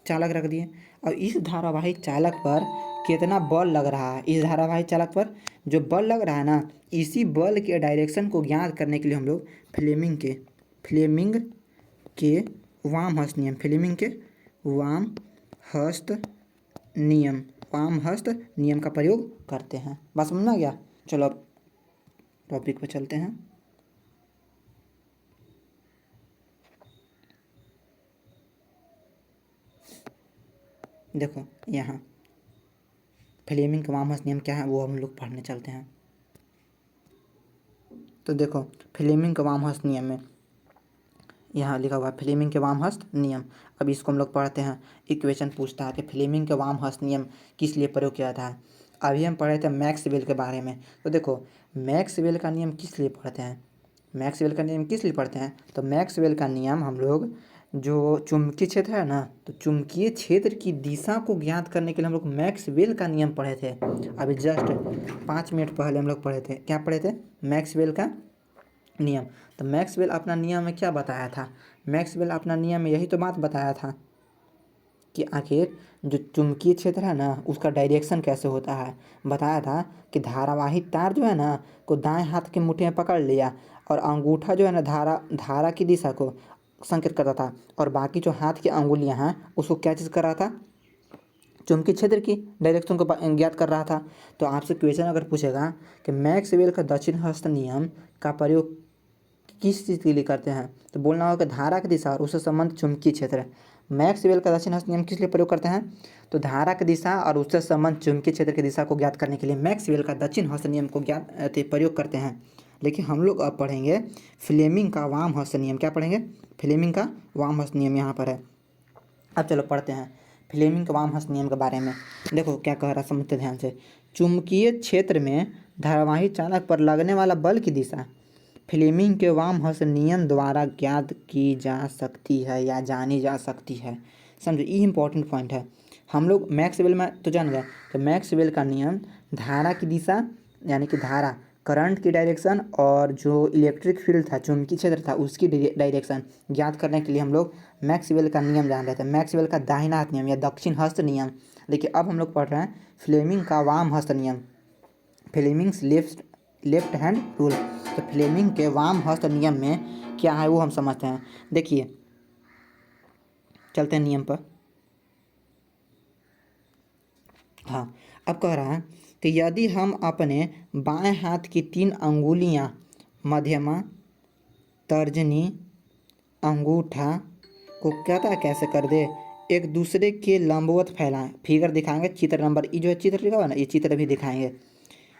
चालक रख दिए। और इस धारावाही चालक पर कितना बल लग रहा है, इस धारावाही चालक पर जो बल लग रहा है ना, इसी बल के डायरेक्शन को ज्ञात करने के लिए हम लोग फ्लेमिंग के वाम हस्त नियम, फ्लेमिंग के वाम हस्त नियम का प्रयोग करते हैं। बात समझ में आ गया। चलो अब टॉपिक पर चलते हैं। देखो यहाँ फ्लेमिंग का वाम हस्त नियम क्या है वो हम लोग पढ़ने चलते हैं। तो देखो फ्लेमिंग का वाम हस्त नियम में यहाँ लिखा हुआ है फ्लेमिंग के वाम हस्त नियम। अब इसको हम लोग पढ़ते हैं। इक्वेशन पूछता है कि फ्लेमिंग के वाम हस्त नियम किस लिए प्रयोग किया था। अभी हम पढ़े थे मैक्सवेल के बारे में। तो देखो मैक्सवेल का नियम किस लिए पढ़ते हैं, मैक्सवेल का नियम किस लिए पढ़ते हैं, तो मैक्सवेल का नियम हम लोग जो चुंबकीय क्षेत्र है ना, तो चुंबकीय क्षेत्र की दिशा को ज्ञात करने के लिए हम लोग मैक्सवेल का नियम पढ़े थे। अभी जस्ट 5 मिनट पहले हम लोग पढ़े थे। क्या पढ़े थे, मैक्सवेल का नियम। तो मैक्सवेल अपना नियम में क्या बताया था, मैक्सवेल अपना नियम में यही तो बात बताया था कि आखिर जो चुंबकीय क्षेत्र है ना उसका डायरेक्शन कैसे होता है। बताया था कि धारावाही तार जो है ना को दाएं हाथ के मुट्ठी में पकड़ लिया और अंगूठा जो है ना धारा की दिशा को संकेत करता था, और बाकी जो हाथ की अंगुलियां हैं उसको क्या चीज़ कर रहा था, चुंबकीय क्षेत्र की डायरेक्शन को ज्ञात कर रहा था। तो आपसे क्वेश्चन अगर पूछेगा कि मैक्सवेल का दक्षिण हस्त नियम का प्रयोग किस चीज़ के लिए करते हैं, तो बोलना होगा कि धारा की दिशा और उससे संबंध चुंबकीय क्षेत्र। मैक्सवेल का दक्षिण हस्त नियम किस लिए प्रयोग करते हैं, तो धारा की दिशा और उससे संबंध चुंबकीय क्षेत्र की दिशा को ज्ञात करने के लिए मैक्सवेल का दक्षिण हस्त नियम को प्रयोग करते हैं। लेकिन हम लोग अब पढ़ेंगे फ्लेमिंग का वाम हस्त नियम। क्या पढ़ेंगे, फ्लेमिंग का वाम हस्त नियम यहाँ पर है। अब चलो पढ़ते हैं फ्लेमिंग के वाम हस्त नियम के बारे में। देखो क्या कह रहा है, समझते ध्यान से। चुंबकीय क्षेत्र में धारावाही चालक पर लगने वाला बल की दिशा फ्लेमिंग के वाम हस्त नियम द्वारा ज्ञात की जा सकती है या जानी जा सकती है। समझो, ये इंपॉर्टेंट पॉइंट है। हम लोग मैक्सवेल में तो जान गए कि मैक्सवेल का नियम धारा की दिशा यानी कि धारा करंट की डायरेक्शन और जो इलेक्ट्रिक फील्ड था चुंबकीय क्षेत्र था उसकी डायरेक्शन ज्ञात करने के लिए हम लोग मैक्सवेल का नियम जान रहे थे, मैक्सवेल का दाहिना हाथ नियम या दक्षिण हस्त नियम। लेकिन अब हम लोग पढ़ रहे हैं फ्लेमिंग का वाम हस्त नियम, फ्लेमिंग्स लेफ्ट हैंड रूल। तो फ्लेमिंग के वाम हस्त नियम में क्या है वो हम समझते हैं। देखिए चलते हैं नियम पर। हाँ, अब कह रहा है कि यदि हम अपने बाएं हाथ की 3 अंगुलियां मध्यमा, तर्जनी, अंगूठा को क्या कैसे कर दे, एक दूसरे के लंबवत फैलाएं। फिगर दिखाएंगे, चित्र नंबर ये जो है चित्र लिखा हुआ ना, ये चित्र भी दिखाएंगे।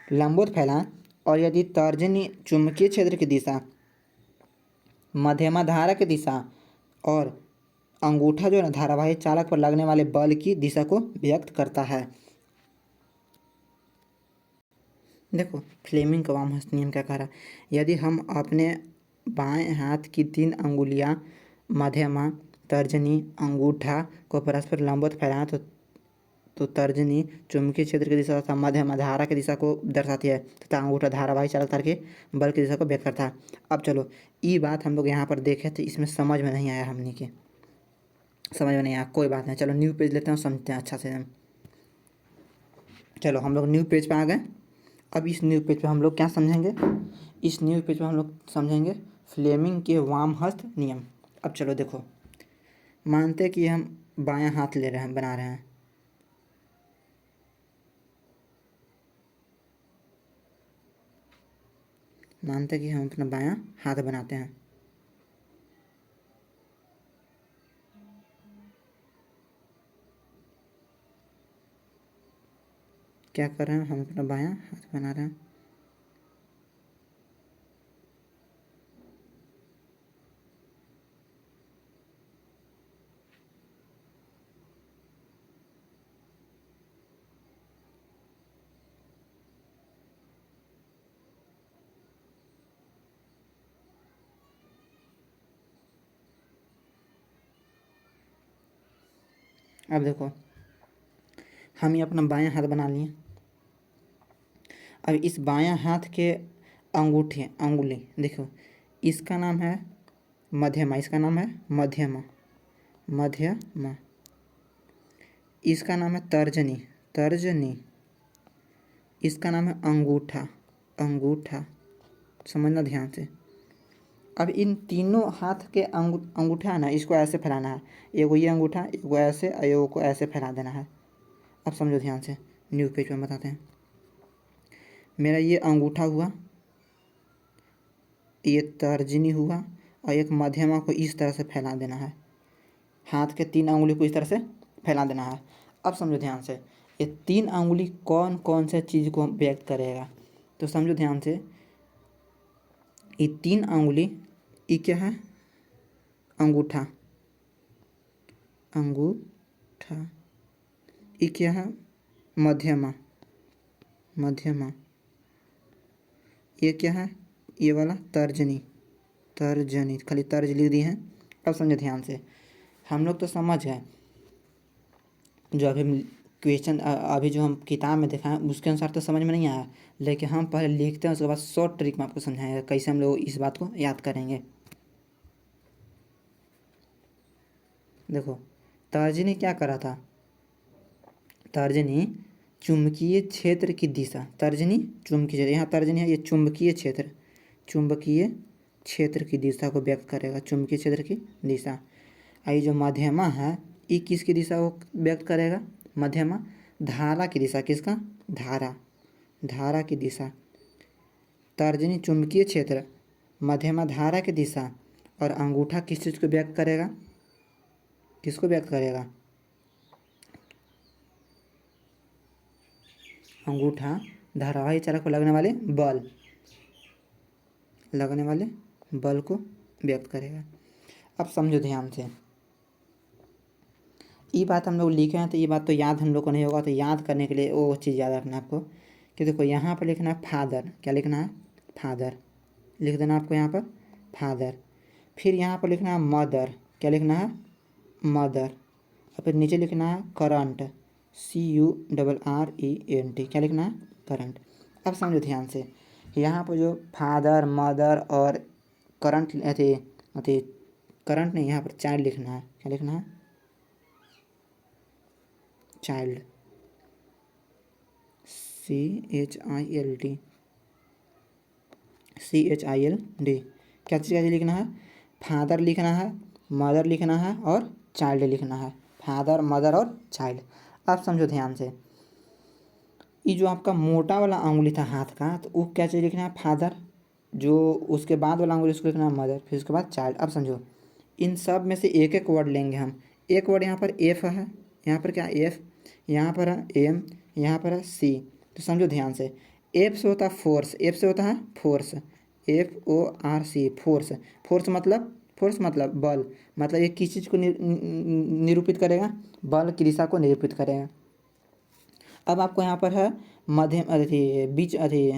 लंबवत फैलाएं और यदि तर्जनी चुंबकीय क्षेत्र की दिशा, मध्यमा धारा की दिशा और अंगूठा जो है ना धारावाही चालक पर लगने वाले बल की दिशा को व्यक्त करता है। देखो फ्लेमिंग का वाम हस्त नियम क्या कह रहा है, यदि हम अपने बाएं हाथ की 3 अंगुलियां मध्यमा, तर्जनी, अंगूठा को परस्पर लंबवत फैलाएं तो तर्जनी चुंबकीय क्षेत्र की दिशा तथा मध्यमा धारा की दिशा को दर्शाती है तथा अंगूठा धारावाही चालक तार के बल की दिशा को व्यक्त करता है। अब चलो ये बात हम लोग यहाँ पर देखें तो इसमें समझ में नहीं आया, हमने के समझ में नहीं आया, कोई बात नहीं। चलो न्यू पेज लेते हैं, समझते हैं अच्छा से हम। चलो हम लोग न्यू पेज पे आ गए। अब इस न्यू पेज पे हम लोग क्या समझेंगे, इस न्यू पेज पे हम लोग समझेंगे फ्लेमिंग के वाम हस्त नियम। अब चलो देखो, मानते हैं कि हम बायां हाथ ले रहे हैं, बना रहे हैं। मानते हैं कि हम अपना बायां हाथ बनाते हैं। क्या कर रहे हैं, हम अपना बायां हाथ बना रहे हैं। अब देखो, हम ये अपना बायां हाथ बना लिए। अब इस बायां हाथ के अंगूठे, अंगुली देखो, इसका नाम है मध्यमा, इसका नाम है मध्यमा, मध्यमा। इसका नाम है तर्जनी, तर्जनी। इसका नाम है अंगूठा, अंगूठा। समझना ध्यान से। अब इन तीनों हाथ के अंगूठा है ना, इसको ऐसे फैलाना है। एगो ये अंगूठा, एगो ऐसे और एगो को ऐसे फैला देना है। अब समझो ध्यान से, न्यू पेज में बताते हैं। मेरा ये अंगूठा हुआ, ये तर्जनी हुआ, और एक मध्यमा को इस तरह से फैला देना है। हाथ के 3 अंगुली को इस तरह से फैला देना है। अब समझो ध्यान से, ये 3 अंगुली कौन कौन से चीज़ को व्यक्त करेगा। तो समझो ध्यान से, ये 3 अंगुली, ये क्या है, अंगूठा, अंगूठा। ये क्या है, मध्यमा, मध्यमा। ये क्या है, ये वाला तर्जनी, तर्जनी। खाली तर्ज लिख दी है। अब समझो ध्यान से, हम लोग तो समझ गए, जो अभी क्वेश्चन अभी जो हम किताब में देखा है उसके अनुसार तो समझ में नहीं आया, लेकिन हम पहले लिखते हैं, उसके बाद शॉर्ट ट्रिक में आपको समझाएंगे कैसे हम लोग इस बात को याद करेंगे। देखो, तर्जनी क्या करा था, तर्जनी चुंबकीय क्षेत्र की दिशा, तर्जनी चुंबकीय क्षेत्र, यहाँ तर्जनी है, ये चुंबकीय क्षेत्र, चुंबकीय क्षेत्र की दिशा को व्यक्त करेगा, चुंबकीय क्षेत्र की दिशा। आई जो मध्यमा है, ये किसकी दिशा को व्यक्त करेगा, मध्यमा धारा की दिशा, किसका, धारा, धारा की दिशा। तर्जनी चुंबकीय क्षेत्र, मध्यमा धारा की दिशा, और अंगूठा किस चीज़ को व्यक्त करेगा, किसको व्यक्त करेगा, अंगूठा धारावाही चालक को लगने वाले बल, लगने वाले बल को व्यक्त करेगा। अब समझो ध्यान से, ये बात हम लोग लिखे हैं तो ये बात तो याद हम लोग को नहीं होगा, तो याद करने के लिए वो चीज़ याद रखना है आपको कि देखो, यहाँ पर लिखना है फादर, क्या लिखना है, फादर लिख देना आपको यहाँ पर, फादर। फिर यहाँ पर लिखना है मदर, क्या लिखना है, मदर। और फिर नीचे लिखना है करंट, CURRENT, क्या लिखना है, करंट। अब समझो ध्यान से, यहाँ पर जो फादर, मदर और करंट, अरे अरे करंट नहीं, यहाँ पर चाइल्ड लिखना है, क्या लिखना है, चाइल्ड, CHILD। क्या चीज़ कैसे लिखना है, फादर लिखना है, मदर लिखना है और चाइल्ड लिखना है, फादर, मदर और चाइल्ड। अब समझो ध्यान से, ये जो आपका मोटा वाला अंगुली था हाथ का, तो वो क्या चीज़ लिखना है, फादर। जो उसके बाद वाला अंगुली उसको लिखना है मदर, फिर उसके बाद चाइल्ड। अब समझो, इन सब में से एक एक वर्ड लेंगे हम। एक वर्ड यहाँ पर एफ है, यहाँ पर क्या एफ, यहाँ पर है एम, यहाँ पर है सी। तो समझो ध्यान से, एफ से होता है फोर्स, एफ से होता है फोर्स, FORC, फोर्स। फोर्स मतलब बल, मतलब ये किस चीज़ को निरूपित करेगा, बल की दिशा को निरूपित करेगा। अब आपको यहाँ पर है मध्य, अरे बीच, अरे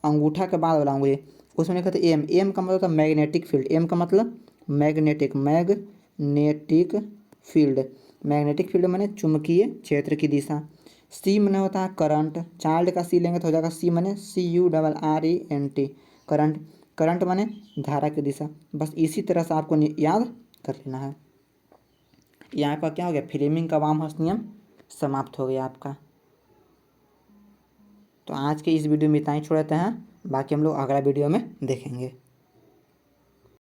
अंगूठा के बाद वाला अंगुली, उसमें लिखा था एम, एम का मतलब था मैग्नेटिक फील्ड, एम का मतलब magnetic, magnetic field, magnetic field माने चुंबकीय क्षेत्र की दिशा। सी माने होता है करंट, चाइल्ड का सी लेंगे तो हो जाएगा सी माने CURRENT, करंट, करंट माने धारा की दिशा। बस इसी तरह से आपको याद कर लेना है। यहाँ पर क्या हो गया, फ्लेमिंग का वाम हस्त नियम समाप्त हो गया आपका। तो आज के इस वीडियो में इतना ही छोड़ देते हैं, बाकी हम लोग अगला वीडियो में देखेंगे।